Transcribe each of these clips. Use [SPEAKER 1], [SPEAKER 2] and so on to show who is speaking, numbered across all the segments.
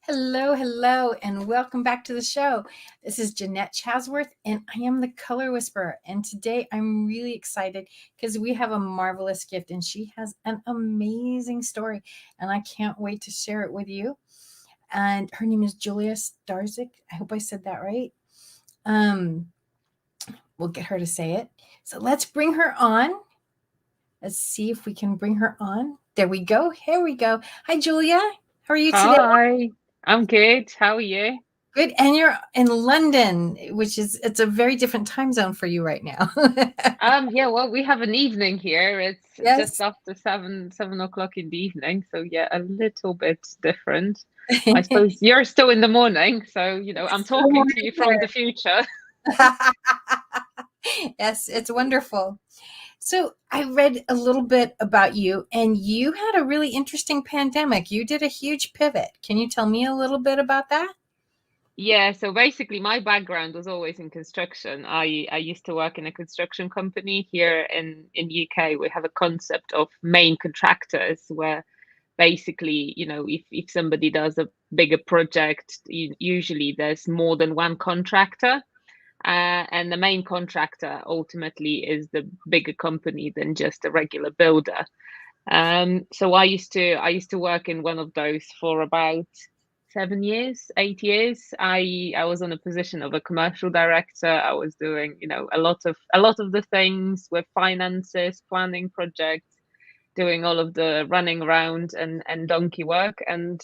[SPEAKER 1] Hello, hello, and welcome back to the show. This is Jeanette Chasworth, and I am the Color Whisperer. And today I'm really excited because we have a marvelous gift, and she has an amazing story, and I can't wait to share it with you. And her name is Julia Starzyk. I hope I said that right. Um, we'll get her to say it. So let's bring her on. Let's see if we can bring her on. There we go. Here we go. Hi, Julia. How are you today?
[SPEAKER 2] Hi, I'm good. How are you?
[SPEAKER 1] Good, and you're in London, which is it's a very different time zone for you right now.
[SPEAKER 2] Yeah, well, we have an evening here. It's just
[SPEAKER 1] Yes.
[SPEAKER 2] after seven o'clock in the evening, so yeah, a little bit different. I suppose you're still in the morning, so I'm
[SPEAKER 1] Still
[SPEAKER 2] talking to
[SPEAKER 1] morning
[SPEAKER 2] you from the
[SPEAKER 1] here.
[SPEAKER 2] future.
[SPEAKER 1] Yes, it's wonderful. So I read a little bit about you, and you had a really interesting pandemic. You did a huge pivot. Can you tell me a little bit about that?
[SPEAKER 2] Yeah, so basically my background was always in construction. I used to work in a construction company here in UK. We have a concept of main contractors where basically, if somebody does a bigger project, usually there's more than one contractor, and the main contractor ultimately is the bigger company than just a regular builder. So I used to work in one of those for about 7 years, 8 years. I was on a position of a commercial director. I was doing, a lot of the things with finances, planning projects, doing all of the running around and donkey work. And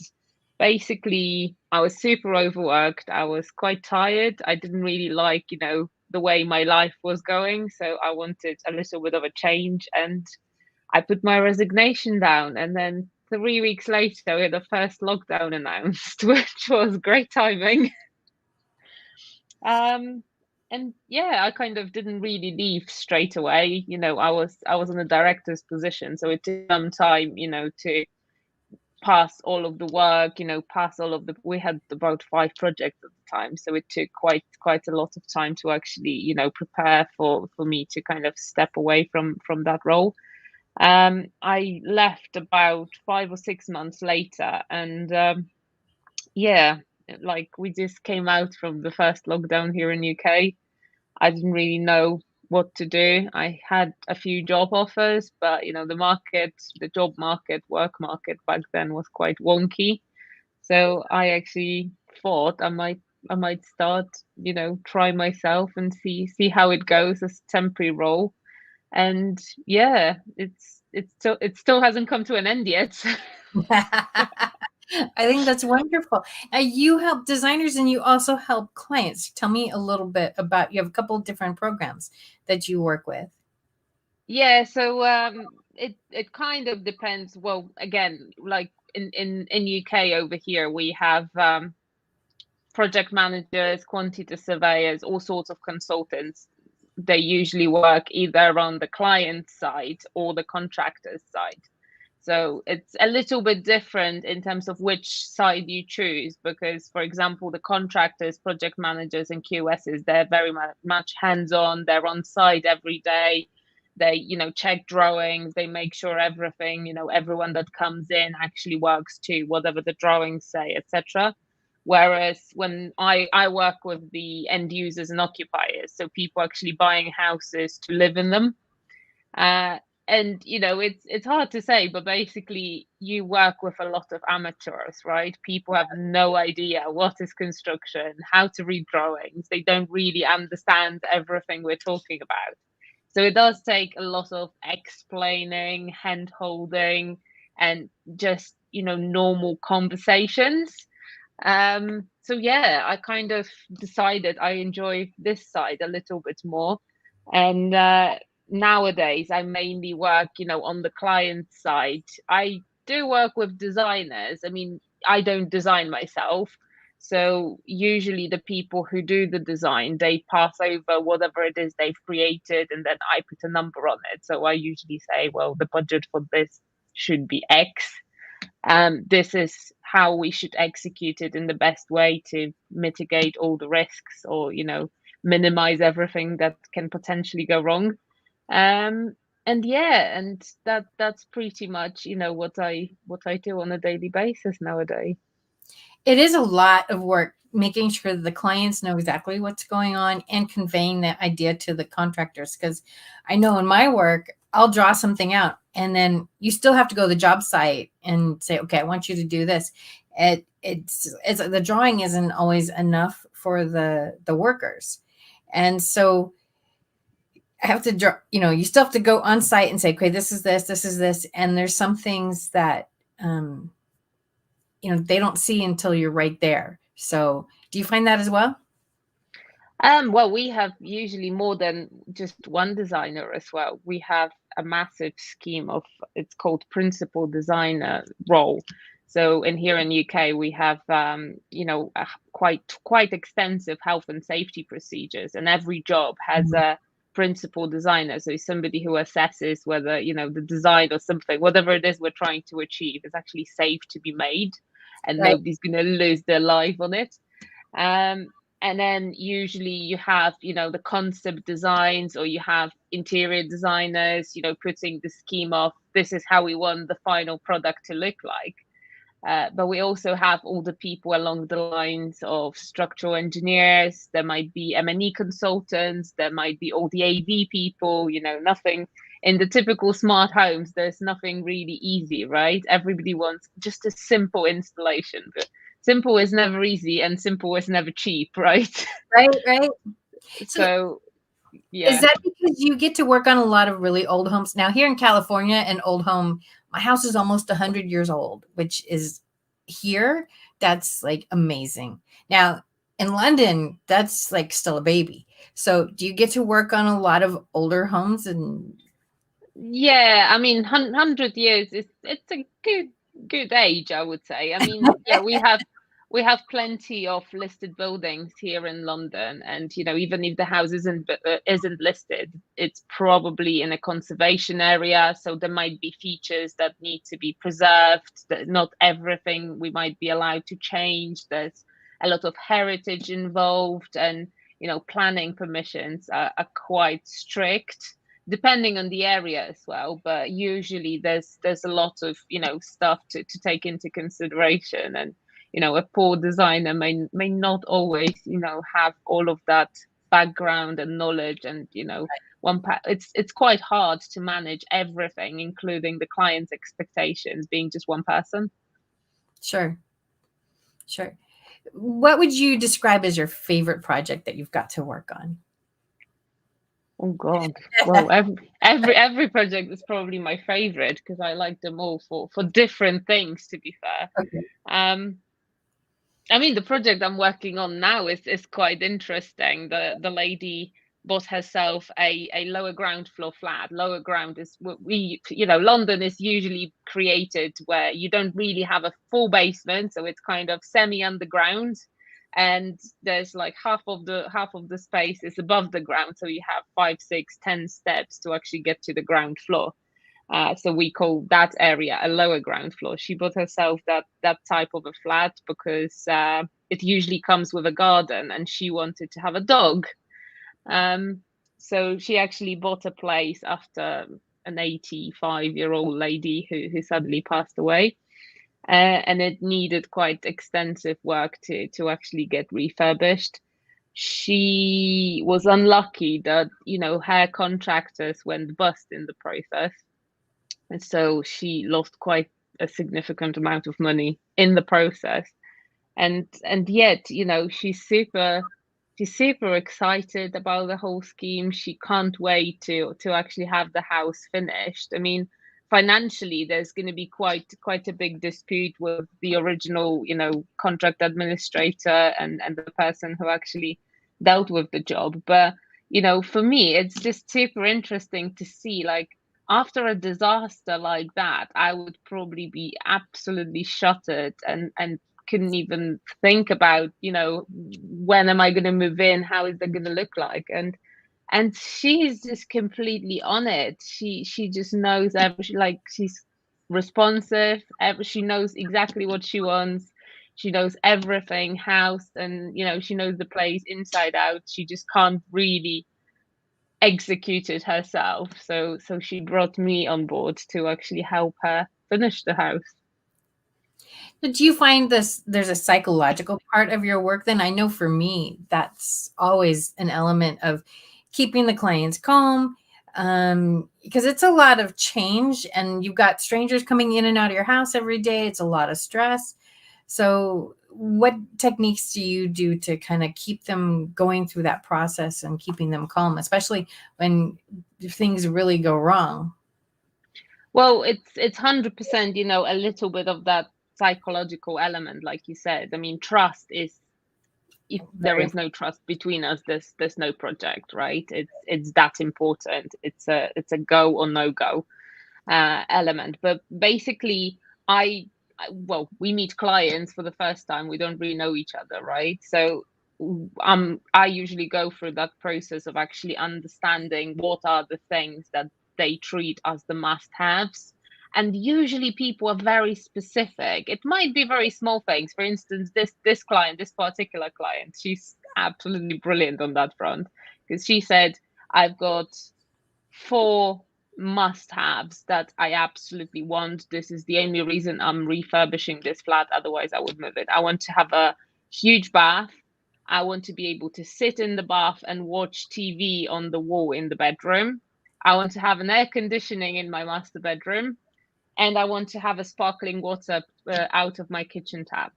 [SPEAKER 2] basically, I was super overworked. I was quite tired. I didn't really like, the way my life was going. So I wanted a little bit of a change. And I put my resignation down. And then 3 weeks later, we had the first lockdown announced, which was great timing. Um, and yeah, I kind of didn't really leave straight away. I was in a director's position, so it took some time, to pass all of the work, pass all of the. We had about 5 projects at the time, so it took quite a lot of time to actually, prepare for me to kind of step away from that role. I left about 5 or 6 months later, and yeah, like we just came out from the first lockdown here in UK. I didn't really know what to do. I had a few job offers, but the job market, work market back then was quite wonky. So I actually thought I might start, try myself and see how it goes as a temporary role. And yeah, it still hasn't come to an end yet.
[SPEAKER 1] I think that's wonderful. Now you help designers and you also help clients. Tell me a little bit about you have a couple of different programs that you work with.
[SPEAKER 2] Yeah, so it kind of depends. Well, again, like in UK over here, we have project managers, quantity surveyors, all sorts of consultants. They usually work either on the client side or the contractor's side. So it's a little bit different in terms of which side you choose, because, for example, the contractors, project managers, and QSs, they're very much hands-on. They're on site every day. They, check drawings. They make sure everything, everyone that comes in actually works to whatever the drawings say, etc. Whereas when I work with the end users and occupiers, so people actually buying houses to live in them. Uh, and it's hard to say, but basically you work with a lot of amateurs, right? People have no idea what is construction, how to read drawings. They don't really understand everything we're talking about. So it does take a lot of explaining, hand holding, and just normal conversations. So yeah, I kind of decided I enjoy this side a little bit more. And nowadays I mainly work, on the client side. I do work with designers. I mean, I don't design myself. So usually the people who do the design, they pass over whatever it is they've created, and then I put a number on it. So I usually say, well, the budget for this should be X. This is how we should execute it in the best way to mitigate all the risks, or minimize everything that can potentially go wrong. And yeah, and that's pretty much what I do on a daily basis nowadays.
[SPEAKER 1] It is a lot of work making sure that the clients know exactly what's going on and conveying that idea to the contractors. Because I know in my work, I'll draw something out and then you still have to go to the job site and say, okay, I want you to do this. It's the drawing isn't always enough for the workers. And so I have to draw, you still have to go on site and say, okay, this is this, this is this. And there's some things that, um, they don't see until you're right there. So do you find that as well?
[SPEAKER 2] Well, we have usually more than just one designer as well. We have a massive scheme of, it's called principal designer role. So in here in UK, we have quite extensive health and safety procedures, and every job has
[SPEAKER 1] Mhm.
[SPEAKER 2] a principal designer. So somebody who assesses whether the design or something, whatever it is we're trying to achieve, is actually safe to be made, and
[SPEAKER 1] Right.
[SPEAKER 2] nobody's going to lose their life on it. Um, and then usually you have, the concept designs, or you have interior designers, putting the scheme of this is how we want the final product to look like. But we also have all the people along the lines of structural engineers. There might be M&E consultants. There might be all the AV people. Nothing in the typical smart homes. There's nothing really easy, right? Everybody wants just a simple installation, but simple is never easy, and simple is never cheap, right?
[SPEAKER 1] Right, right. So
[SPEAKER 2] So
[SPEAKER 1] is
[SPEAKER 2] yeah.
[SPEAKER 1] that because you get to work on a lot of really old homes? Now here in California, an old home, my house is almost 100 years old, which is here, that's like amazing. Now in London, that's like still a baby. So do you get to work on a lot of older homes and
[SPEAKER 2] Yeah, I mean, 100 years is it's a good age, I would say. I mean, yeah, we have plenty of listed buildings here in London, and even if the house isn't listed, it's probably in a conservation area, so there might be features that need to be preserved. That not everything we might be allowed to change. There's a lot of heritage involved, and planning permissions are quite strict, depending on the area as well. But usually there's a lot of stuff to take into consideration, and a poor designer may not always have all of that background and knowledge, and it's quite hard to manage everything, including the client's expectations, being just one person.
[SPEAKER 1] sure, sure. What would you describe as your favorite project that you've got to work on?
[SPEAKER 2] Oh God. Well, every project is probably my favorite, because I like them all for different things, to be fair.
[SPEAKER 1] Okay.
[SPEAKER 2] um I mean, the project I'm working on now is quite interesting. The lady bought herself a lower ground floor flat. Lower ground is what London is usually created where you don't really have a full basement, so it's kind of semi underground, and there's like half of the space is above the ground, so you have 5, 6, 10 steps to actually get to the ground floor. So we call that area a lower ground floor. She bought herself that type of a flat because it usually comes with a garden, and she wanted to have a dog. Um, so she actually bought a place after an 85-year-old lady who suddenly passed away. And it needed quite extensive work to actually get refurbished. She was unlucky that her contractors went bust in the process, and so she lost quite a significant amount of money in the process. And yet, she's super excited about the whole scheme. She can't wait to actually have the house finished. I mean, financially, there's going to be quite a big dispute with the original contract administrator and the person who actually dealt with the job. But for me, it's just super interesting to see, like, after a disaster like that, I would probably be absolutely shuttered, and couldn't even think about, when am I going to move in? How is that going to look like? And she's just completely on it. She just knows like, she's responsive. She knows exactly what she wants. She knows everything, house, and she knows the place inside out. She just can't really execute it herself. So she brought me on board to actually help her finish the house.
[SPEAKER 1] But do you find there's a psychological part of your work then? I know for me, that's always an element of keeping the clients calm, because it's a lot of change and you've got strangers coming in and out of your house every day. It's a lot of stress. So what techniques do you do to kind of keep them going through that process and keeping them calm, especially when things really go wrong?
[SPEAKER 2] Well, it's 100%, a little bit of that psychological element, like you said. I mean, trust is, if there
[SPEAKER 1] Very
[SPEAKER 2] is no trust between us, there's no project, right? It's that important. It's a go or no go element. But basically, well, we meet clients for the first time. We don't really know each other, right? So I usually go through that process of actually understanding what are the things that they treat as the must-haves. And usually people are very specific. It might be very small things. For instance, this client, this particular client, she's absolutely brilliant on that front, because she said, I've got 4 must-haves that I absolutely want. This is the only reason I'm refurbishing this flat. Otherwise, I would move it. I want to have a huge bath. I want to be able to sit in the bath and watch TV on the wall in the bedroom. I want to have an air conditioning in my master bedroom. And I want to have a sparkling water out of my kitchen tap.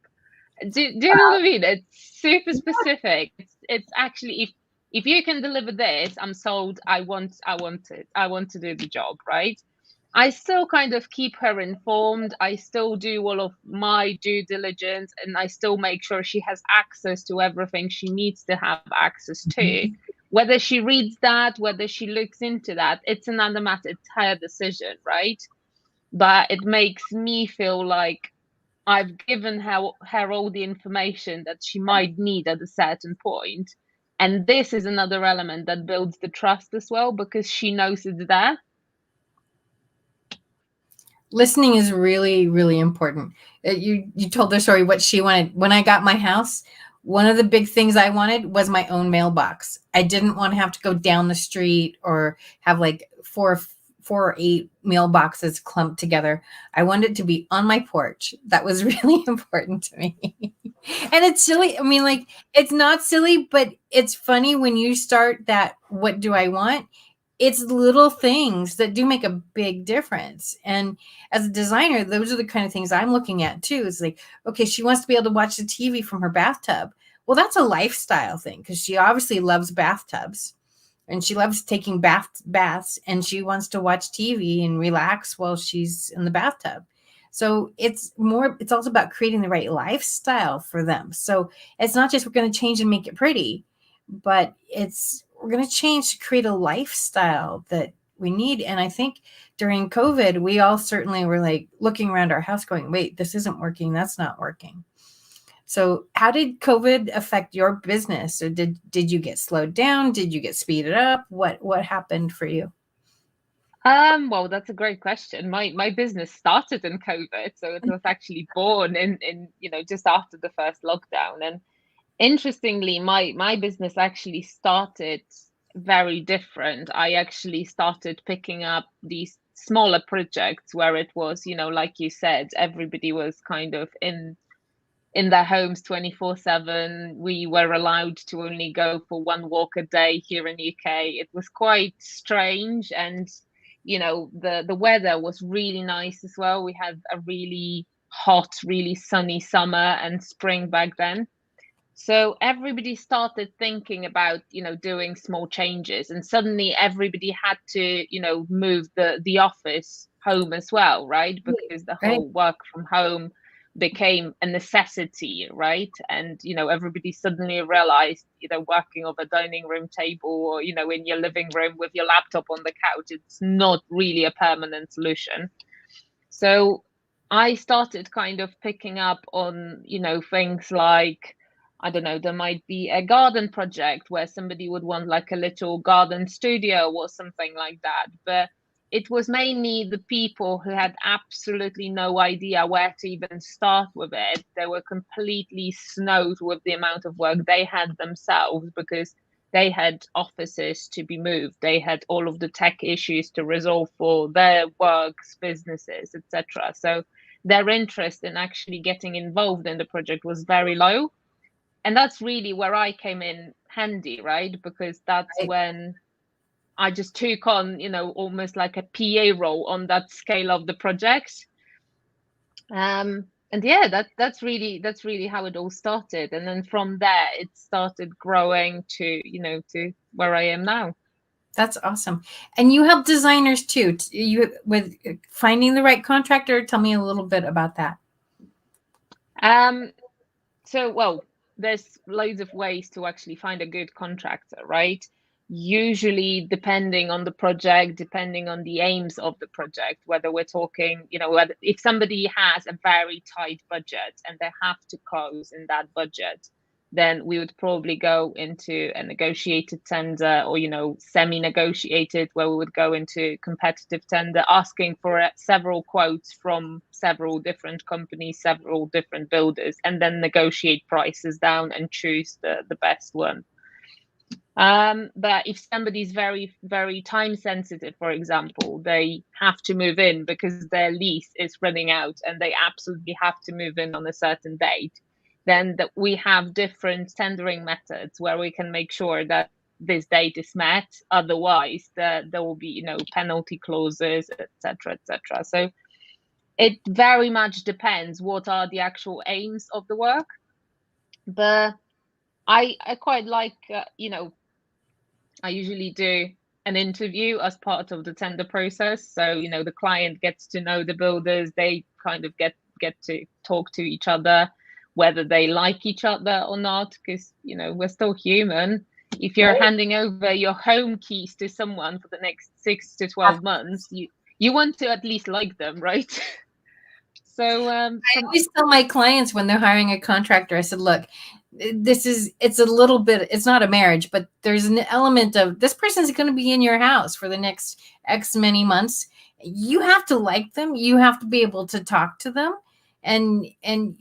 [SPEAKER 2] Do you know what I mean? It's super specific. It's actually, if you can deliver this, I'm sold. I want it. I want to do the job, right? I still kind of keep her informed. I still do all of my due diligence, and I still make sure she has access to everything she needs to have access to. Whether she reads that, whether she looks into that, it's another matter. It's her decision, right? But it makes me feel like I've given her all the information that she might need at a certain point. And this is another element that builds the trust as well, because she knows it's there.
[SPEAKER 1] Listening is really, really important. You told the story what she wanted. When I got my house, one of the big things I wanted was my own mailbox. I didn't want to have to go down the street or have like four or eight mailboxes clumped together. I wanted it to be on my porch. That was really important to me. And it's silly. I mean, like, it's not silly, but it's funny when you start that, what do I want? It's little things that do make a big difference. And as a designer, those are the kind of things I'm looking at too. It's like, okay, she wants to be able to watch the TV from her bathtub. Well, that's a lifestyle thing because she obviously loves bathtubs and she loves taking baths and she wants to watch TV and relax while she's in the bathtub. So it's also about creating the right lifestyle for them. So it's not just we're going to change and make it pretty, but we're going to change to create a lifestyle that we need. And I think during COVID, we all certainly were like looking around our house going, wait, this isn't working. That's not working. So how did COVID affect your business? Or did you get slowed down? Did you get speeded up? What happened for you?
[SPEAKER 2] Well, that's a great question. My business started in COVID, so it was actually born in just after the first lockdown. And interestingly, my business actually started very different. I actually started picking up these smaller projects where it was, like you said, everybody was kind of in their homes 24/7. We were allowed to only go for one walk a day here in UK. It was quite strange, and the weather was really nice as well. We had a really hot, really sunny summer and spring back then. So everybody started thinking about, doing small changes, and suddenly everybody had to, move the office home as well, right? Because the
[SPEAKER 1] Right.
[SPEAKER 2] whole work from home became a necessity, right? And everybody suddenly realized, working off a dining room table or, in your living room with your laptop on the couch, it's not really a permanent solution. So I started kind of picking up on, things like, I don't know, there might be a garden project where somebody would want like a little garden studio or something like that. But it was mainly the people who had absolutely no idea where to even start with it. They were completely snowed with the amount of work they had themselves, because they had offices to be moved. They had all of the tech issues to resolve for their works, businesses, etc. So their interest in actually getting involved in the project was very low. And that's really where I came in handy, right? Because that's
[SPEAKER 1] Right.
[SPEAKER 2] when I just took on, almost like a PA role on that scale of the project. And yeah, that's really how it all started. And then from there, it started growing to where I am now.
[SPEAKER 1] That's awesome. And you help designers too. You with finding the right contractor. Tell me a little bit about that.
[SPEAKER 2] Um, So, well, there's loads of ways to actually find a good contractor, right? Usually, depending on the project, depending on the aims of the project, whether we're talking, whether if somebody has a very tight budget and they have to close in that budget, then we would probably go into a negotiated tender or, semi-negotiated, where we would go into competitive tender, asking for several quotes from several different companies, several different builders, and then negotiate prices down and choose the best one. But if somebody's very, very time sensitive, for example, they have to move in because their lease is running out and they absolutely have to move in on a certain date, then that we have different tendering methods where we can make sure that this date is met. Otherwise, there will be, penalty clauses, etc., etc. So it very much depends what are the actual aims of the work. But I quite like, I usually do an interview as part of the tender process. So, the client gets to know the builders, they kind of get to talk to each other, whether they like each other or not, because, we're still human. If you're
[SPEAKER 1] Right.
[SPEAKER 2] handing over your home keys to someone for the next 6 to 12 months, you want to at least like them, right? So
[SPEAKER 1] I always tell my clients when they're hiring a contractor, I said, look, it's a little bit, it's not a marriage, but there's an element of this person's going to be in your house for the next X many months. You have to like them. You have to be able to talk to them. And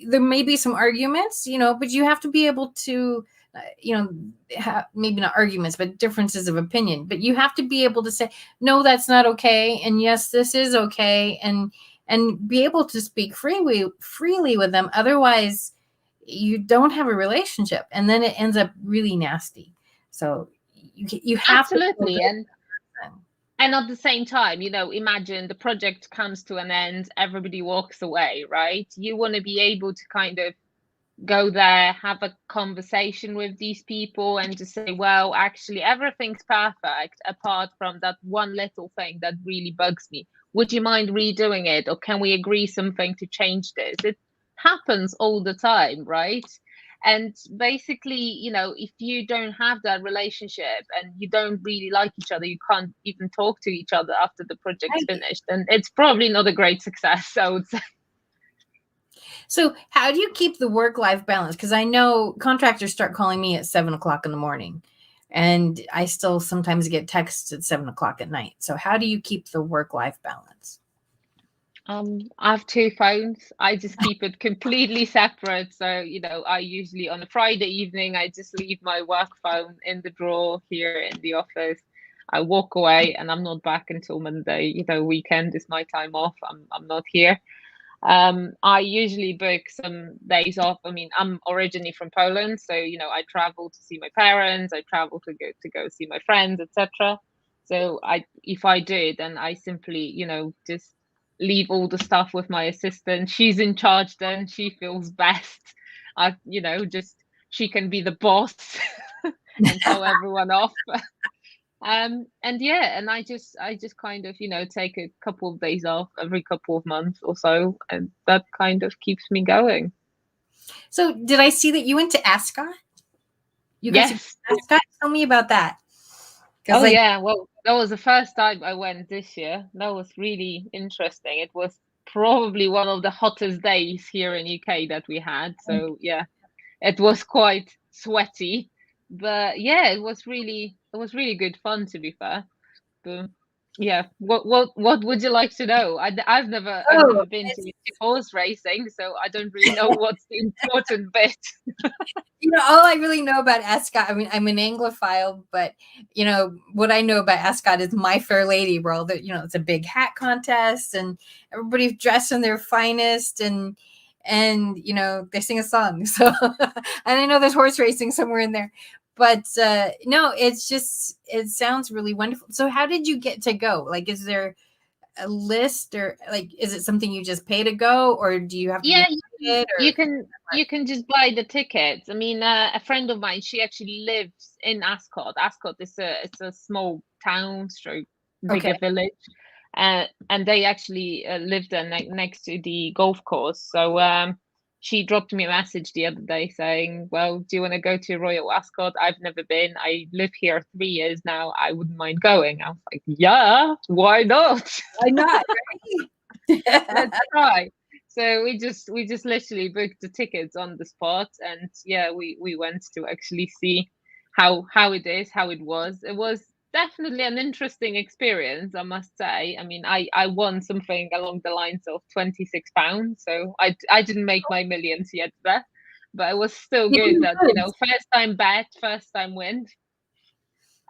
[SPEAKER 1] there may be some arguments, but you have to be able to, maybe not arguments, but differences of opinion. But you have to be able to say, no, that's not okay. And yes, this is okay. And be able to speak freely with them. Otherwise, you don't have a relationship, and then it ends up really nasty. So you have to feel
[SPEAKER 2] absolutely.
[SPEAKER 1] good.
[SPEAKER 2] And at the same time, imagine the project comes to an end, everybody walks away, right? You want to be able to kind of go there, have a conversation with these people and to say, well, actually, everything's perfect apart from that one little thing that really bugs me. Would you mind redoing it? Or can we agree something to change this? It happens all the time, right? And basically, if you don't have that relationship and you don't really like each other, you can't even talk to each other after the project's
[SPEAKER 1] Right.
[SPEAKER 2] finished. And it's probably not a great success, I would say.
[SPEAKER 1] So how do you keep the work-life balance? Because I know contractors start calling me at 7 o'clock in the morning, and I still sometimes get texts at 7 o'clock at night. So how do you keep the work-life balance?
[SPEAKER 2] I have two phones. I just keep it completely separate. So, I usually on a Friday evening, I just leave my work phone in the drawer here in the office. I walk away and I'm not back until Monday. Weekend is my time off. I'm not here. I usually book some days off. I mean, I'm originally from Poland, so I travel to see my parents, I travel to go see my friends, etc. So if I do, then I simply, just leave all the stuff with my assistant. She's in charge then, she feels best. Just she can be the boss and tell everyone off. And yeah, and I just kind of, take a couple of days off every couple of months or so, and that kind of keeps me going.
[SPEAKER 1] So did I see that you went to Ascot? You got to go
[SPEAKER 2] Yes.
[SPEAKER 1] to Ascot? Tell me about that. Because
[SPEAKER 2] Oh
[SPEAKER 1] like,
[SPEAKER 2] yeah, well, that was the first time I went this year. That was really interesting. It was probably one of the hottest days here in UK that we had. So yeah, it was quite sweaty, but yeah, it was really good fun, to be fair. But Yeah. What would you like to know? I've
[SPEAKER 1] Oh,
[SPEAKER 2] never been to horse racing, so I don't really know what's the important bit.
[SPEAKER 1] all I really know about Ascot, I mean, I'm an Anglophile, but what I know about Ascot is My Fair Lady World. That it's a big hat contest, and everybody's dressed in their finest, and they sing a song. So, and I know there's horse racing somewhere in there, but no, it sounds really wonderful. So, how did you get to go? Like, is there a list, or like, is it something you just pay to go, or do you have to be
[SPEAKER 2] Yeah,
[SPEAKER 1] invited, or
[SPEAKER 2] you can just buy the tickets. I mean, a friend of mine, she actually lives in Ascot. Ascot is a small town, stroke
[SPEAKER 1] okay?
[SPEAKER 2] bigger village, and they actually live there next to the golf course. So she dropped me a message the other day saying, "Well, do you want to go to Royal Ascot? I've never been. I live here 3 years now. I wouldn't mind going." I was like, "Yeah, why not?"
[SPEAKER 1] Why not? Right?
[SPEAKER 2] Let's try. So we just literally booked the tickets on the spot, and yeah, we went to actually see how it is, how it was. It was definitely an interesting experience, I must say. I mean, I won something along the lines of £26, so I didn't make my millions yet there, but it was still good that, first time bet, first time win.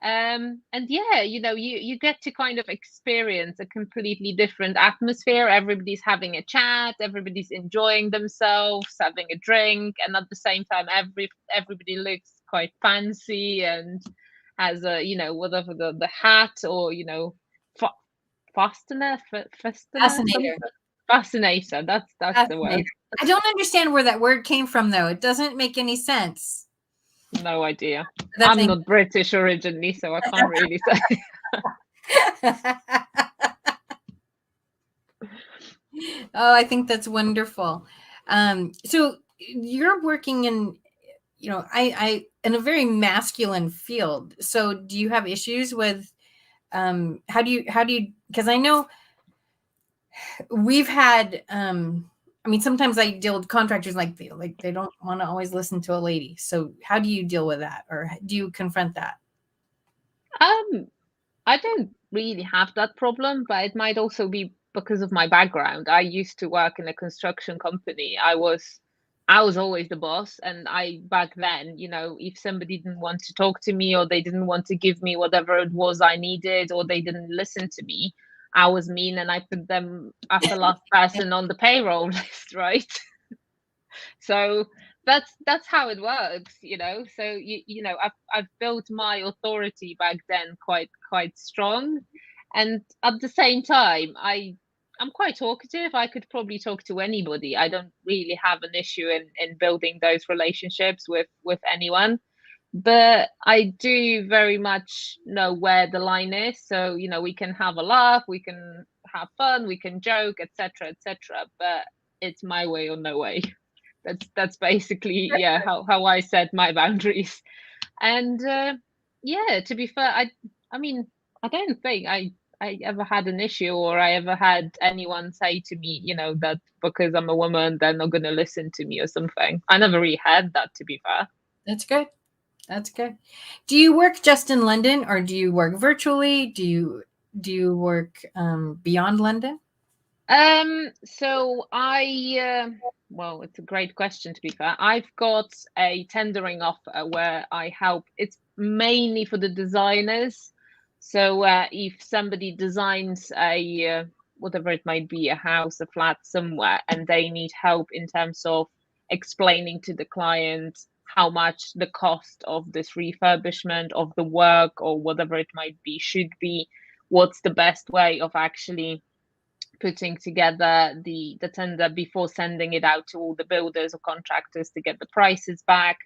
[SPEAKER 2] And yeah, you get to kind of experience a completely different atmosphere. Everybody's having a chat, everybody's enjoying themselves, having a drink, and at the same time everybody looks quite fancy and has a, whatever the hat, or fa- fastener, fastener,
[SPEAKER 1] Fascinator.
[SPEAKER 2] something. Fascinator, that's the word.
[SPEAKER 1] Fascinator. I don't understand where that word came from, though. It doesn't make any sense.
[SPEAKER 2] No idea.
[SPEAKER 1] That
[SPEAKER 2] I'm
[SPEAKER 1] thing.
[SPEAKER 2] not British originally, so I can't really say.
[SPEAKER 1] Oh, I think that's wonderful. So you're working in, I in a very masculine field. So do you have issues with, how do you, because I know we've had, I mean, sometimes I deal with contractors like they don't want to always listen to a lady. So how do you deal with that, or do you confront that?
[SPEAKER 2] um I don't really have that problem, but it might also be because of my background. I used to work in a construction company. I was always the boss, and I back then, if somebody didn't want to talk to me, or they didn't want to give me whatever it was I needed, or they didn't listen to me, I was mean and I put them as the last person on the payroll list, right? So that's how it works, so I've built my authority back then quite strong, and at the same time, I'm quite talkative. I could probably talk to anybody. I don't really have an issue in building those relationships with anyone, but I do very much know where the line is. So we can have a laugh, we can have fun, we can joke, etc., etc., but it's my way or no way. That's basically, yeah, how I set my boundaries. And yeah, to be fair, I mean, I don't think I ever had an issue, or I ever had anyone say to me, that because I'm a woman they're not going to listen to me or something. I never really had that, to be fair.
[SPEAKER 1] That's good. That's good. Do you work just in London, or do you work virtually? Do you work beyond London?
[SPEAKER 2] So well, it's a great question, to be fair. I've got a tendering offer where I help. It's mainly for the designers. So if somebody designs whatever it might be, a house, a flat somewhere, and they need help in terms of explaining to the client how much the cost of this refurbishment of the work, or whatever it might be, should be, what's the best way of actually putting together the tender before sending it out to all the builders or contractors to get the prices back,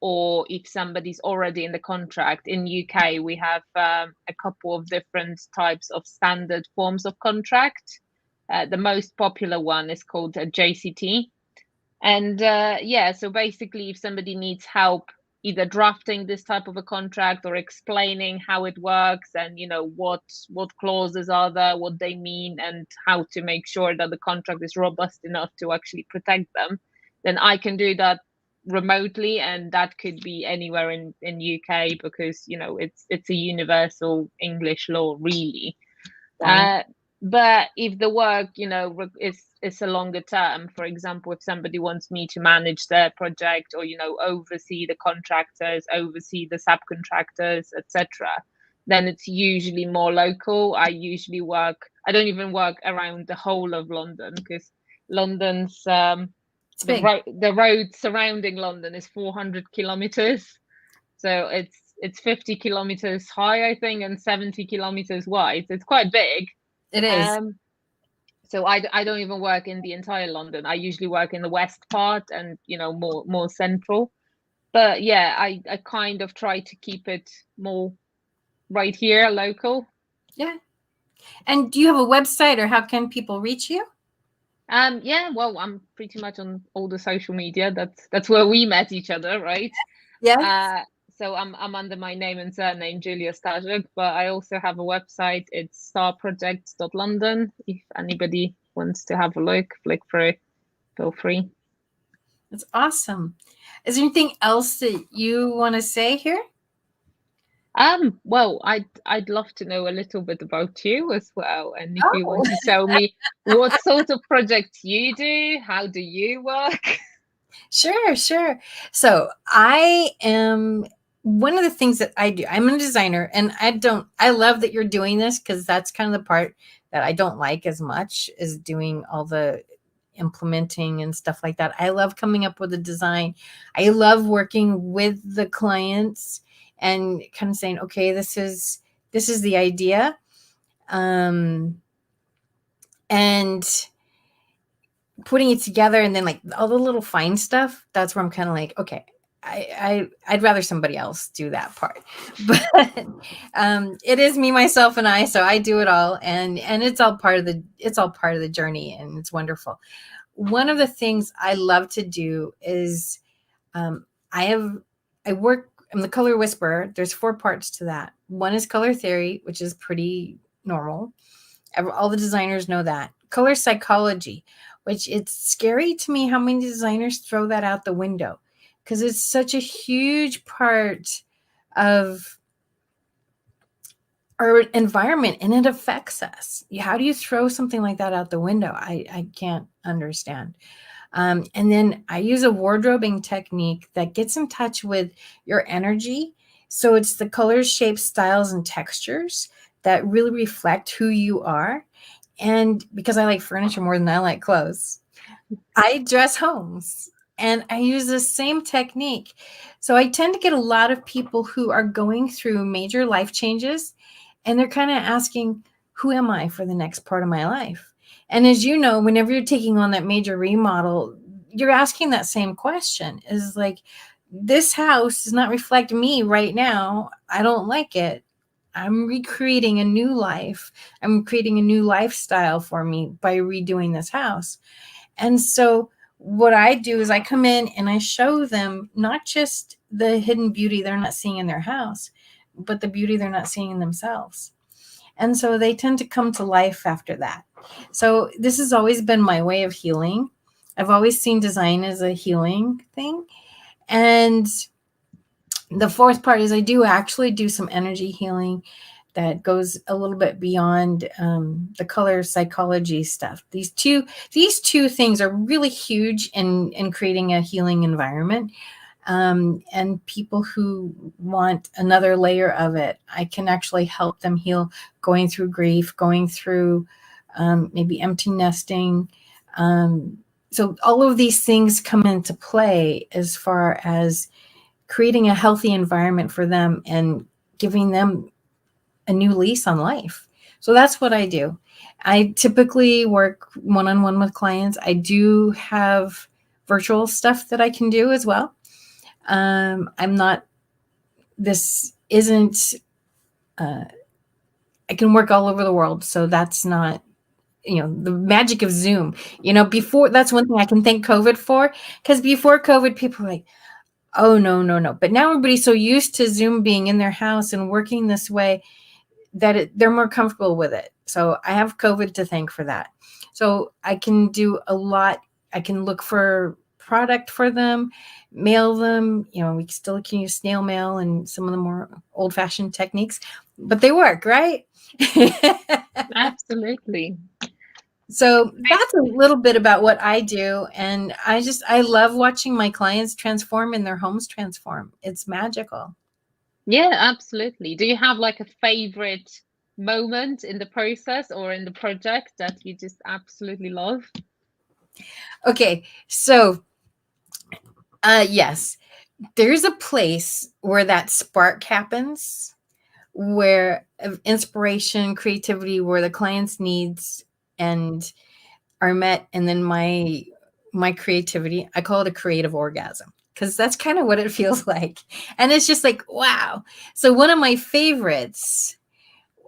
[SPEAKER 2] or if somebody's already in the contract. In UK we have a couple of different types of standard forms of contract. The most popular one is called a JCT, and yeah, so basically, if somebody needs help either drafting this type of a contract or explaining how it works, and what clauses are there, what they mean, and how to make sure that the contract is robust enough to actually protect them, then I can do that remotely, and that could be anywhere in UK, because it's a universal English law, really.
[SPEAKER 1] Right.
[SPEAKER 2] But if the work, is a longer term, for example, if somebody wants me to manage their project, or oversee the contractors, oversee the subcontractors, etc., then it's usually more local. I don't even work around the whole of London, because London's
[SPEAKER 1] It's big.
[SPEAKER 2] the road surrounding London is 400 kilometers. So it's 50 kilometers high, I think, and 70 kilometers wide. So it's quite big.
[SPEAKER 1] It is.
[SPEAKER 2] Um, so I don't even work in the entire London. I usually work in the west part, and more central. But yeah, I kind of try to keep it more right here, local.
[SPEAKER 1] Yeah. And do you have a website, or how can people reach you?
[SPEAKER 2] Yeah, well, I'm pretty much on all the social media. That's where we met each other, right?
[SPEAKER 1] Yes.
[SPEAKER 2] Uh, so I'm under my name and surname, Julia Starzyk, but I also have a website. It's starprojects.london. If anybody wants to have a look, flick through, feel free.
[SPEAKER 1] That's awesome. Is there anything else that you want to say here?
[SPEAKER 2] Well, I'd love to know a little bit about you as well, and if you
[SPEAKER 1] Oh,
[SPEAKER 2] want to tell me what sort of projects you do, how do you work?
[SPEAKER 1] sure, sure. So I am one of the things that I do. I'm a designer, and I love that you're doing this, because that's kind of the part that I don't like as much, is doing all the implementing and stuff like that. I love coming up with a design. I love working with the clients and kind of saying, okay, this is the idea. And putting it together, and then like all the little fine stuff, that's where I'm kind of like, okay, I'd rather somebody else do that part. But it is me, myself, and I, so I do it all, and it's all part of the journey, and it's wonderful. One of the things I love to do is, um, I'm the color whisperer. There's 4 parts to that. One is color theory, which is pretty normal. All the designers know that. Color psychology, which it's scary to me how many designers throw that out the window, because it's such a huge part of our environment, and it affects us. How do you throw something like that out the window? I can't understand. And then I use a wardrobing technique that gets in touch with your energy. So it's the colors, shapes, styles, and textures that really reflect who you are. And because I like furniture more than I like clothes, I dress homes, and I use the same technique. So I tend to get a lot of people who are going through major life changes, and they're kind of asking, who am I for the next part of my life? And as you know, whenever you're taking on that major remodel, you're asking that same question, is like, this house does not reflect me right now. I don't like it. I'm recreating a new life. I'm creating a new lifestyle for me by redoing this house. And so what I do is I come in and I show them not just the hidden beauty they're not seeing in their house, but the beauty they're not seeing in themselves. And so they tend to come to life after that. So this has always been my way of healing. I've always seen design as a healing thing. And the 4th part is I do actually do some energy healing that goes a little bit beyond the color psychology stuff. These two things are really huge in creating a healing environment. And people who want another layer of it, I can actually help them heal, going through grief, going through maybe empty nesting. So all of these things come into play as far as creating a healthy environment for them and giving them a new lease on life. So that's what I do. I typically work one-on-one with clients. I do have virtual stuff that I can do as well. I'm not, this isn't, I can work all over the world. So that's not, the magic of Zoom, before, that's one thing I can thank COVID for, because before COVID, people were like, oh, no, no, no. But now everybody's so used to Zoom being in their house and working this way that they're more comfortable with it. So I have COVID to thank for that. So I can do a lot. I can look for product for them, mail them. We still can use snail mail and some of the more old-fashioned techniques, but they work, right?
[SPEAKER 2] Absolutely.
[SPEAKER 1] So that's a little bit about what I do. And I love watching my clients transform and their homes transform. It's magical.
[SPEAKER 2] Yeah, absolutely. Do you have like a favorite moment in the process or in the project that you just absolutely love?
[SPEAKER 1] Okay. So, yes, there's a place where that spark happens, where of inspiration, creativity, where the client's needs and are met. And then my creativity, I call it a creative orgasm, because that's kind of what it feels like. And it's just like, wow. So one of my favorites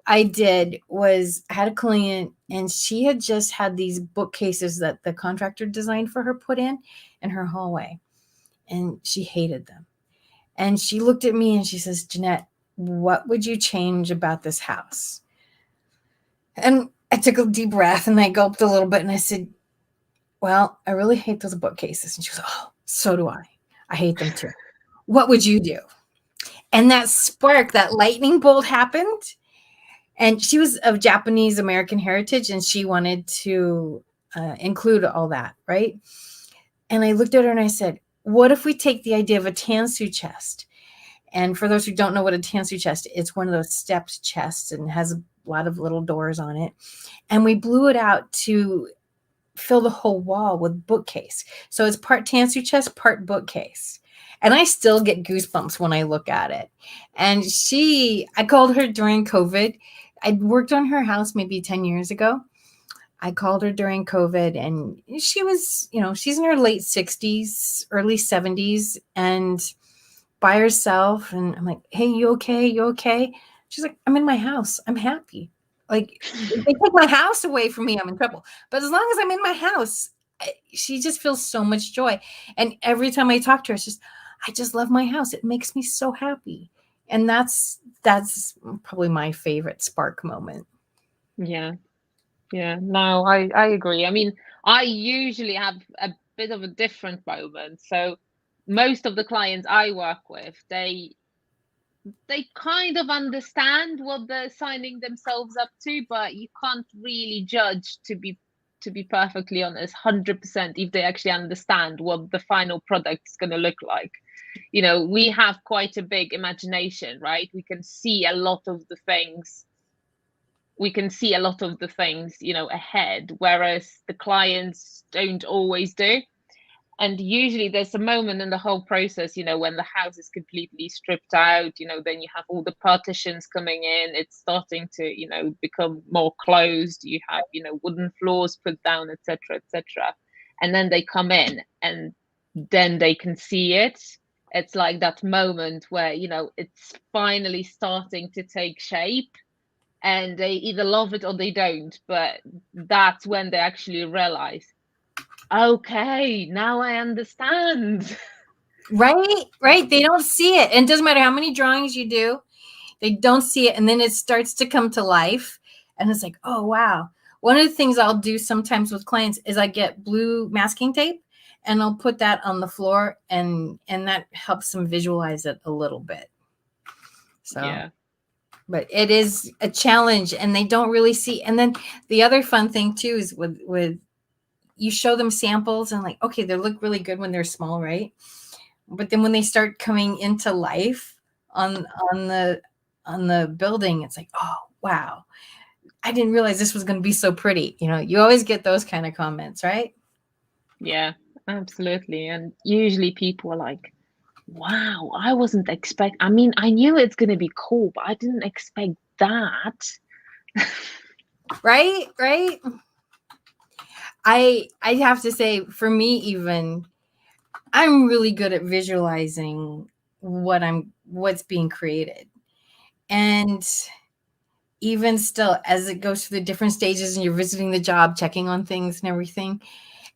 [SPEAKER 1] I did was I had a client, and she had just had these bookcases that the contractor designed for her put in her hallway, and she hated them. And she looked at me and she says, Jeanette, what would you change about this house? And I took a deep breath and I gulped a little bit and I said, well, I really hate those bookcases. And she goes, oh, so do I. I hate them too. What would you do? And that spark, that lightning bolt happened. And she was of Japanese American heritage, and she wanted to include all that, right? And I looked at her and I said, what if we take the idea of a tansu chest? And for those who don't know what a tansu chest is, it's one of those stepped chests and has a lot of little doors on it. And we blew it out to fill the whole wall with bookcase. So it's part tansu chest, part bookcase. And I still get goosebumps when I look at it. And I called her during COVID. I'd worked on her house maybe 10 years ago. I called her during COVID, and she was, she's in her late 60s, early 70s, and by herself. And I'm like, hey, you okay? You okay? She's like, I'm in my house. I'm happy. Like, if they take my house away from me, I'm in trouble. But as long as I'm in my house, she just feels so much joy. And every time I talk to her, it's just, I just love my house. It makes me so happy. And that's probably my favorite spark moment.
[SPEAKER 2] Yeah. Yeah, no, I agree. I mean, I usually have a bit of a different moment. So most of the clients I work with, they kind of understand what they're signing themselves up to, but you can't really judge, to be perfectly honest, 100% if they actually understand what the final product is going to look like. We have quite a big imagination, right? We can see a lot of the things ahead, whereas the clients don't always do. And usually there's a moment in the whole process, when the house is completely stripped out, then you have all the partitions coming in, it's starting to become more closed, you have wooden floors put down, etc., etc. And then they come in and then they can see it. It's like that moment where it's finally starting to take shape, and they either love it or they don't. But that's when they actually realize, okay, now I understand.
[SPEAKER 1] Right. They don't see it. And it doesn't matter how many drawings you do, they don't see it. And then it starts to come to life. And it's like, oh, wow. One of the things I'll do sometimes with clients is I get blue masking tape and I'll put that on the floor, and that helps them visualize it a little bit. So,
[SPEAKER 2] Yeah.
[SPEAKER 1] But it is a challenge, and they don't really see. And then the other fun thing too is with you show them samples and like, okay, they look really good when they're small, right? But then when they start coming into life on the building, it's like, oh, wow, I didn't realize this was going to be so pretty. You always get those kind of comments, right?
[SPEAKER 2] Yeah, absolutely. And usually people are like, wow, I wasn't expect I mean, I knew it's going to be cool, but I didn't expect that.
[SPEAKER 1] Right. I have to say, for me, even I'm really good at visualizing what's being created. And even still, as it goes through the different stages and you're visiting the job, checking on things and everything,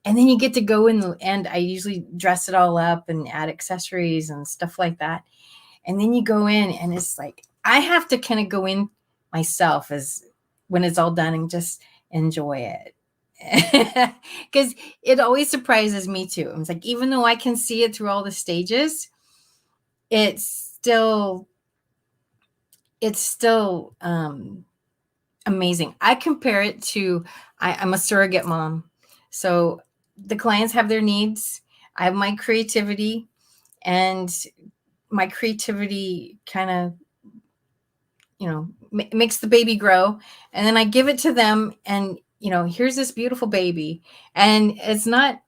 [SPEAKER 1] and then you get to go in the end, I usually dress it all up and add accessories and stuff like that. And then you go in and it's like, I have to kind of go in myself as when it's all done and just enjoy it. Because it always surprises me too. It's like, even though I can see it through all the stages, it's still amazing. I compare it to, I'm a surrogate mom. So the clients have their needs. I have my creativity, and my creativity kind of, makes the baby grow. And then I give it to them, and, here's this beautiful baby. And it's not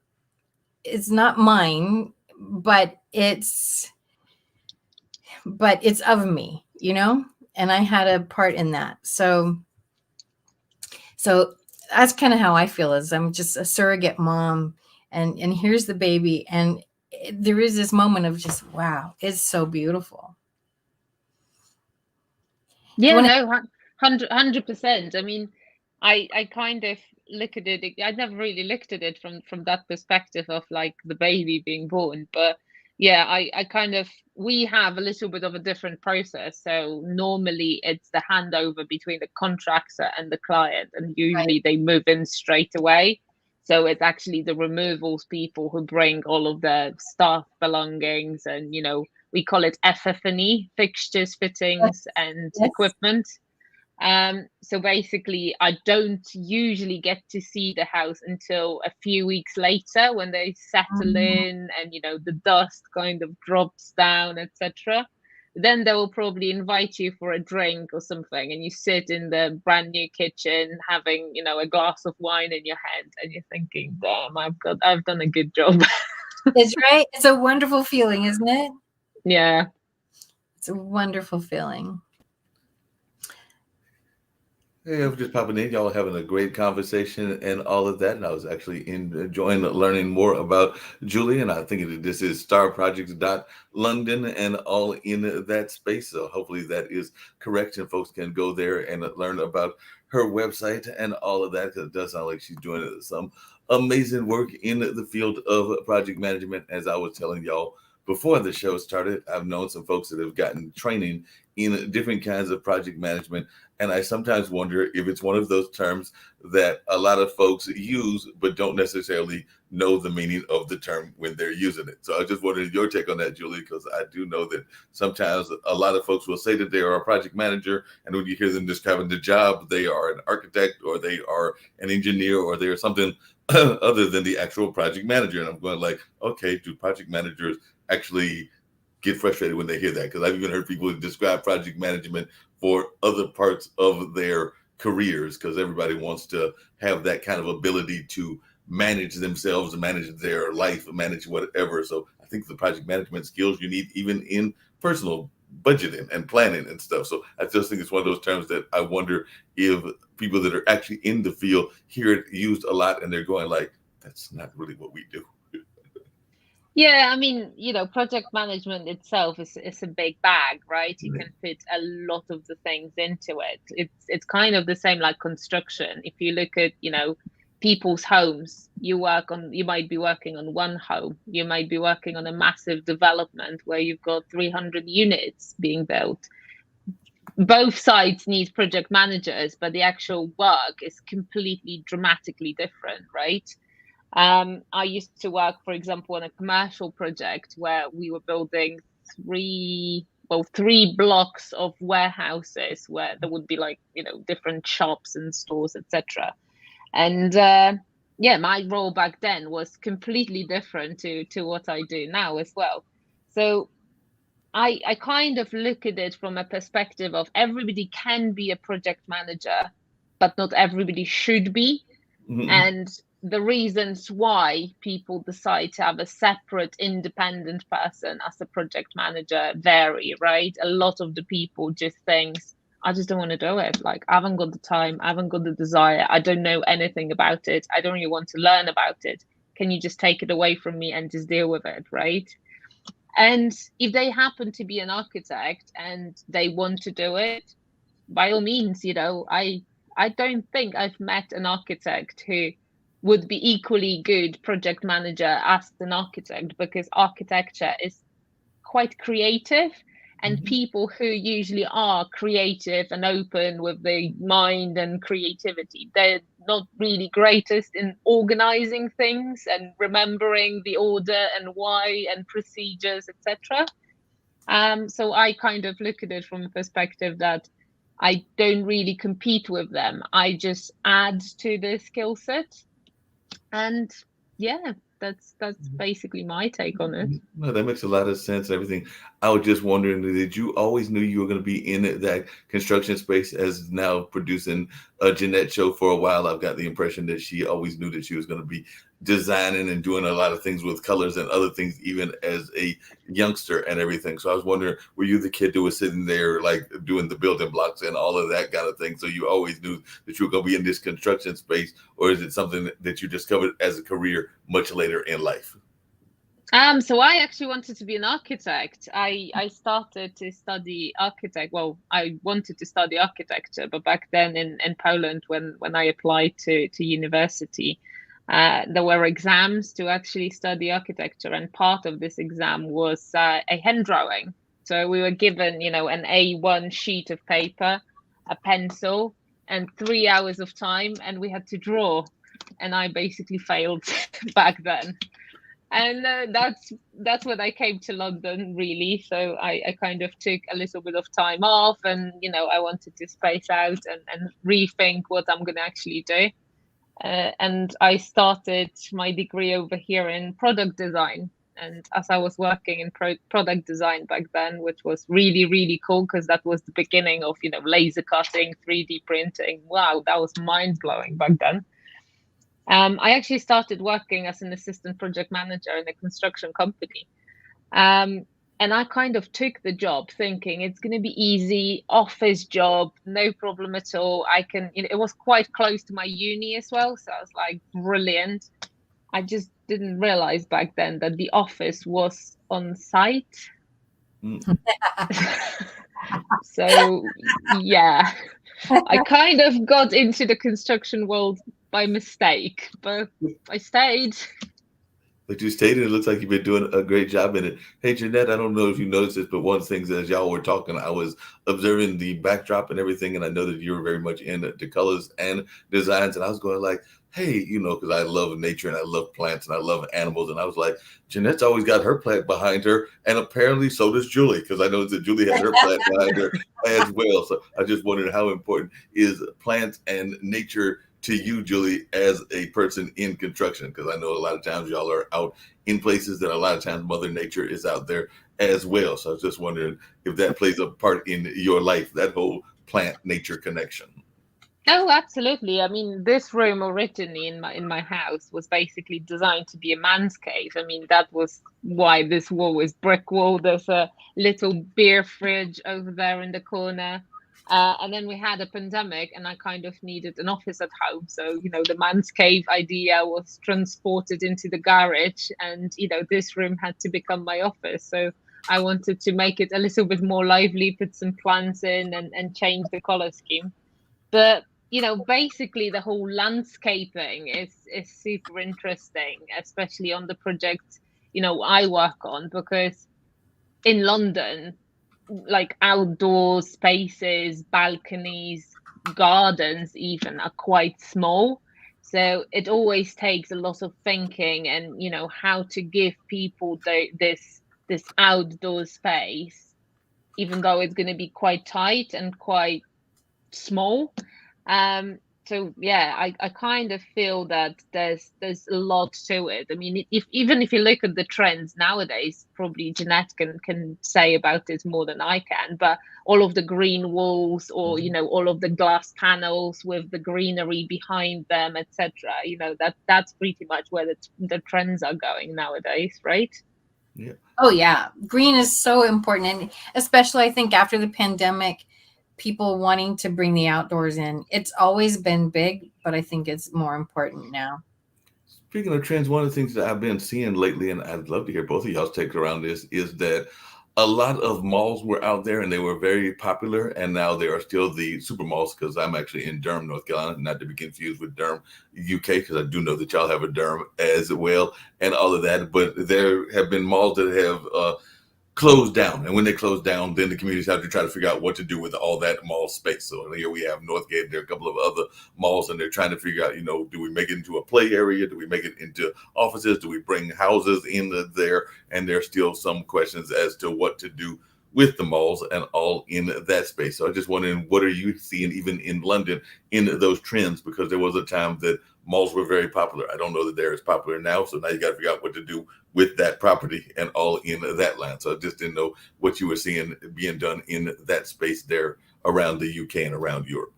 [SPEAKER 1] mine, but it's of me, and I had a part in that. So that's kind of how I feel, is I'm just a surrogate mom, and here's the baby, and there is this moment of just, wow, it's so beautiful. Do you
[SPEAKER 2] Yeah,
[SPEAKER 1] want
[SPEAKER 2] no, 100%. I mean, I kind of look at it. I never really looked at it from that perspective of like the baby being born, but yeah, I kind of, we have a little bit of a different process. So normally it's the handover between the contractor and the client, and
[SPEAKER 1] right?
[SPEAKER 2] usually they move in straight away. So it's actually the removals people who bring all of the stuff, belongings, and we call it FF&E, fixtures, fittings,
[SPEAKER 1] Yes,
[SPEAKER 2] and
[SPEAKER 1] yes.
[SPEAKER 2] equipment. So basically, I don't usually get to see the house until a few weeks later, when they settle
[SPEAKER 1] Mm,
[SPEAKER 2] in and the dust kind of drops down, etc. Then they will probably invite you for a drink or something, and you sit in the brand new kitchen having a glass of wine in your hand, and you're thinking, "Damn, I've done a good job."
[SPEAKER 1] it's right. It's a wonderful feeling, isn't it?
[SPEAKER 2] Yeah.
[SPEAKER 1] It's a wonderful feeling.
[SPEAKER 3] Hey, I'm just popping in. Y'all having a great conversation and all of that. And I was actually enjoying learning more about Julie. And I think this is Star Projects London and all in that space. So hopefully that is correct, and folks can go there and learn about her website and all of that. 'Cause it does sound like she's doing some amazing work in the field of project management. As I was telling y'all before the show started, I've known some folks that have gotten training in different kinds of project management, and I sometimes wonder if it's one of those terms that a lot of folks use, but don't necessarily know the meaning of the term when they're using it. So I just wanted your take on that, Julie, because I do know that sometimes a lot of folks will say that they are a project manager, and when you hear them describing the job, they are an architect, or they are an engineer, or they are something other than the actual project manager. And I'm going like, okay, do project managers actually get frustrated when they hear that? Because I've even heard people describe project management for other parts of their careers, because everybody wants to have that kind of ability to manage themselves and manage their life and manage whatever. So I think the project management skills you need even in personal budgeting and planning and stuff. So I just think it's one of those terms that I wonder if people that are actually in the field hear it used a lot and they're going like, that's not really what we do.
[SPEAKER 2] Yeah, I mean, project management itself is a big bag, right? You can fit a lot of the things into it. It's kind of the same like construction. If you look at, people's homes, you might be working on one home, you might be working on a massive development where you've got 300 units being built. Both sides need project managers, but the actual work is completely dramatically different, right? I used to work, for example, on a commercial project where we were building three blocks of warehouses where there would be like, different shops and stores, etc. And yeah, my role back then was completely different to what I do now as well. So I kind of look at it from a perspective of everybody can be a project manager, but not everybody should be.
[SPEAKER 3] Mm-hmm.
[SPEAKER 2] And the reasons why people decide to have a separate independent person as a project manager vary, right? A lot of the people just thinks, I just don't want to do it. Like, I haven't got the time, I haven't got the desire, I don't know anything about it, I don't really want to learn about it. Can you just take it away from me and just deal with it, right? And if they happen to be an architect and they want to do it, by all means, I don't think I've met an architect who would be equally good project manager as an architect, because architecture is quite creative, And people who usually are creative and open with the mind and creativity, they're not really greatest in organizing things and remembering the order and why and procedures, etc. So I kind of look at it from a perspective that I don't really compete with them. I just add to the skill set. And yeah, that's basically my take on it.
[SPEAKER 3] No, that makes a lot of sense. Everything. I was just wondering, did you always knew you were going to be in that construction space? As now producing a Jeanette show for a while, I've got the impression that she always knew that she was going to be designing and doing a lot of things with colors and other things, even as a youngster and everything. So I was wondering, were you the kid that was sitting there like doing the building blocks and all of that kind of thing? So you always knew that you were going to be in this construction space, or is it something that you discovered as a career much later in life?
[SPEAKER 2] So I actually wanted to be an architect. I started to study architect. Well, I wanted to study architecture, but back then in Poland, when I applied to university, there were exams to actually study architecture, and part of this exam was a hand drawing. So we were given, an A1 sheet of paper, a pencil, and 3 hours of time, and we had to draw. And I basically failed back then. And that's when I came to London, really. So I kind of took a little bit of time off, and I wanted to space out and rethink what I'm going to actually do. And I started my degree over here in product design. And as I was working in product design back then, which was really, really cool, because that was the beginning of laser cutting, 3D printing. Wow, that was mind blowing back then. I actually started working as an assistant project manager in a construction company. And I kind of took the job thinking it's going to be easy, office job, no problem at all. It was quite close to my uni as well. So I was like, brilliant. I just didn't realize back then that the office was on site. So, yeah, I kind of got into the construction world by mistake, but I stayed.
[SPEAKER 3] But you stayed, and it looks like you've been doing a great job in it. Hey, Jeanette, I don't know if you noticed this, but one of the things as y'all were talking, I was observing the backdrop and everything, and I know that you were very much into the colors and designs, and I was going like, hey, because I love nature and I love plants and I love animals, and I was like, Jeanette's always got her plant behind her, and apparently so does Julie, because I know that Julie has her plant behind her as well. So I just wondered, how important is plants and nature to you, Julie, as a person in construction? Because I know a lot of times y'all are out in places that a lot of times Mother Nature is out there as well. So I was just wondering if that plays a part in your life, that whole plant nature connection.
[SPEAKER 2] Oh, absolutely. I mean, this room originally in my house was basically designed to be a man's cave. I mean, that was why this wall is brick wall. There's a little beer fridge over there in the corner. And then we had a pandemic, and I kind of needed an office at home. So, the man's cave idea was transported into the garage, and, this room had to become my office. So I wanted to make it a little bit more lively, put some plants in and change the color scheme. But, basically the whole landscaping is super interesting, especially on the project, I work on, because in London, like outdoor spaces, balconies, gardens even are quite small. So it always takes a lot of thinking and, how to give people this outdoor space, even though it's going to be quite tight and quite small. So yeah, I kind of feel that there's a lot to it. I mean, even if you look at the trends nowadays, probably Jeanette can say about it more than I can, but all of the green walls, or all of the glass panels with the greenery behind them, etc. That's pretty much where the trends are going nowadays, right?
[SPEAKER 3] Yeah.
[SPEAKER 1] Oh yeah, green is so important, and especially I think after the pandemic, people wanting to bring the outdoors in. It's always been big, but I think it's more important now.
[SPEAKER 3] Speaking of trends, one of the things that I've been seeing lately, and I'd love to hear both of y'all's take around this, is that a lot of malls were out there and they were very popular, and now they are still the super malls, because I'm actually in Durham, North Carolina, not to be confused with Durham, UK, because I do know that y'all have a Durham as well and all of that. But there have been malls that have close down. And when they close down, then the communities have to try to figure out what to do with all that mall space. So here we have Northgate, there are a couple of other malls, and they're trying to figure out, do we make it into a play area? Do we make it into offices? Do we bring houses in there? And there's still some questions as to what to do with the malls and all in that space. So I just wondering, what are you seeing even in London in those trends? Because there was a time that malls were very popular. I don't know that they're as popular now. So now you got to figure out what to do with that property and all in that land. So I just didn't know what you were seeing being done in that space there around the UK and around Europe.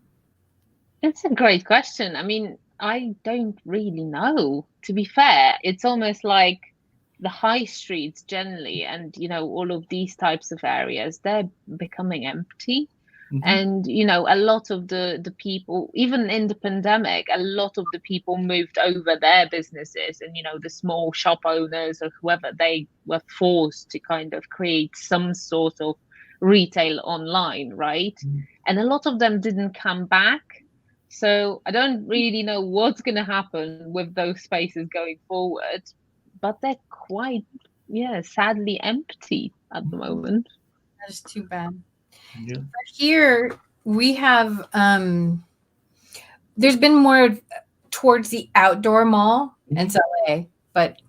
[SPEAKER 2] It's a great question. I mean, I don't really know, to be fair. It's almost like the high streets generally, and all of these types of areas, they're becoming empty. And a lot of the people, even in the pandemic, a lot of the people moved over their businesses, and the small shop owners or whoever, they were forced to kind of create some sort of retail online, right? And a lot of them didn't come back. So I don't really know what's going to happen with those spaces going forward, but they're quite, sadly empty at the moment.
[SPEAKER 1] That is too bad.
[SPEAKER 3] Yeah.
[SPEAKER 1] But here we have, there's been more towards the outdoor mall in LA, but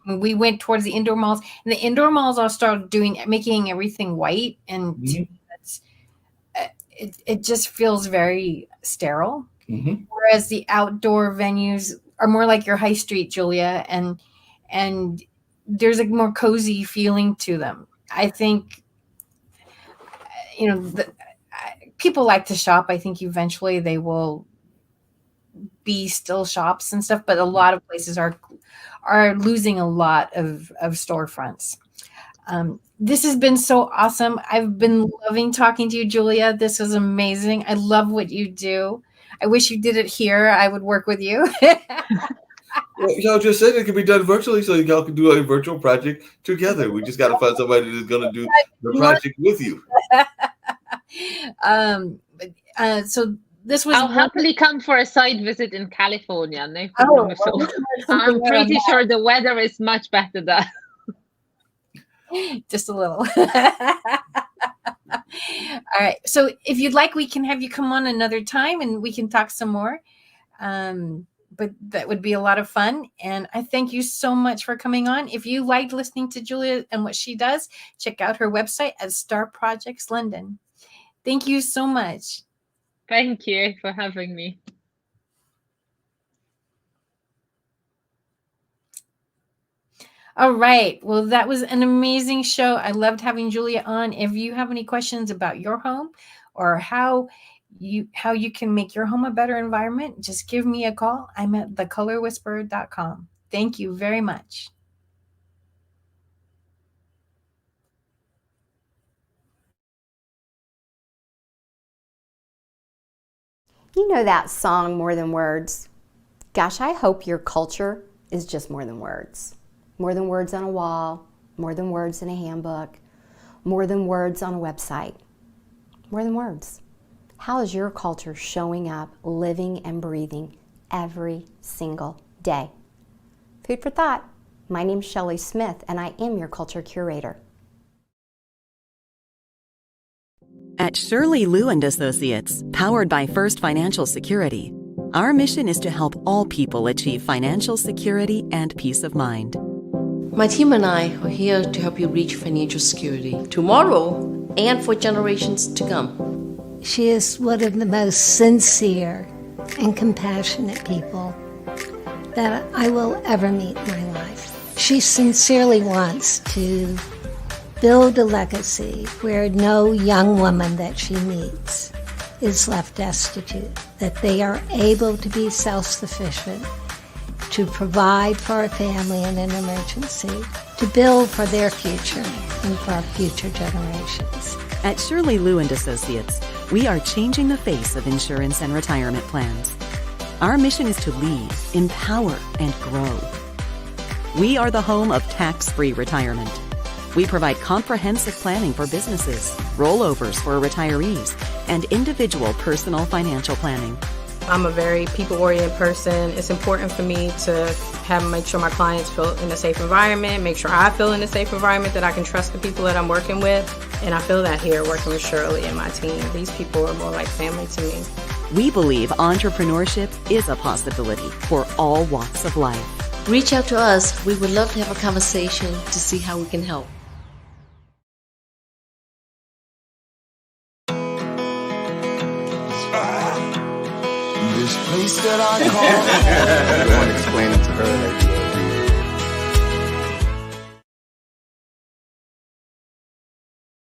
[SPEAKER 1] we went towards the indoor malls, and the indoor malls all started making everything white, and it just feels very sterile. Whereas the outdoor venues are more like your high street, Julia, and there's a more cozy feeling to them. I think, people like to shop. I think eventually they will be still shops and stuff, but a lot of places are losing a lot of storefronts. This has been so awesome. I've been loving talking to you, Julia. This was amazing. I love what you do. I wish you did it here. I would work with you.
[SPEAKER 3] Well, y'all just said it can be done virtually, so y'all can do a virtual project together. We just got to find somebody that's going to do the project with you.
[SPEAKER 1] So this was.
[SPEAKER 2] I'll happily come for a side visit in California. No problem at all. I'm pretty sure the weather is much better there.
[SPEAKER 1] Just a little. All right. So if you'd like, we can have you come on another time and we can talk some more. But that would be a lot of fun. And I thank you so much for coming on. If you liked listening to Julia and what she does, check out her website at Star Projects London. Thank you so much.
[SPEAKER 2] Thank you for having me.
[SPEAKER 1] All right. Well, that was an amazing show. I loved having Julia on. If you have any questions about your home or how you can make your home a better environment, just give me a call. I'm at thecolorwhisperer.com. Thank you very much.
[SPEAKER 4] You know that song, More Than Words? Gosh, I hope your culture is just more than words. More than words on a wall, more than words in a handbook, more than words on a website. More than words. How is your culture showing up, living and breathing every single day? Food for thought. My name's Shelley Smith, and I am your culture curator.
[SPEAKER 5] At Shirley Lou and Associates, powered by First Financial Security, our mission is to help all people achieve financial security and peace of mind.
[SPEAKER 6] My team and I are here to help you reach financial security tomorrow and for generations to come.
[SPEAKER 7] She is one of the most sincere and compassionate people that I will ever meet in my life. She sincerely wants to build a legacy where no young woman that she meets is left destitute, that they are able to be self-sufficient, to provide for a family in an emergency, to build for their future and for our future generations.
[SPEAKER 5] At Shirley Lou and Associates, we are changing the face of insurance and retirement plans. Our mission is to lead, empower, and grow. We are the home of tax-free retirement. We provide comprehensive planning for businesses, rollovers for retirees, and individual personal financial planning.
[SPEAKER 8] I'm a very people-oriented person. It's important for me to make sure my clients feel in a safe environment, make sure I feel in a safe environment, that I can trust the people that I'm working with. And I feel that here working with Shirley and my team. These people are more like family to me.
[SPEAKER 5] We believe entrepreneurship is a possibility for all walks of life.
[SPEAKER 6] Reach out to us. We would love to have a conversation to see how we can help.
[SPEAKER 9] This place that I call home.
[SPEAKER 10] Everyone explaining to her that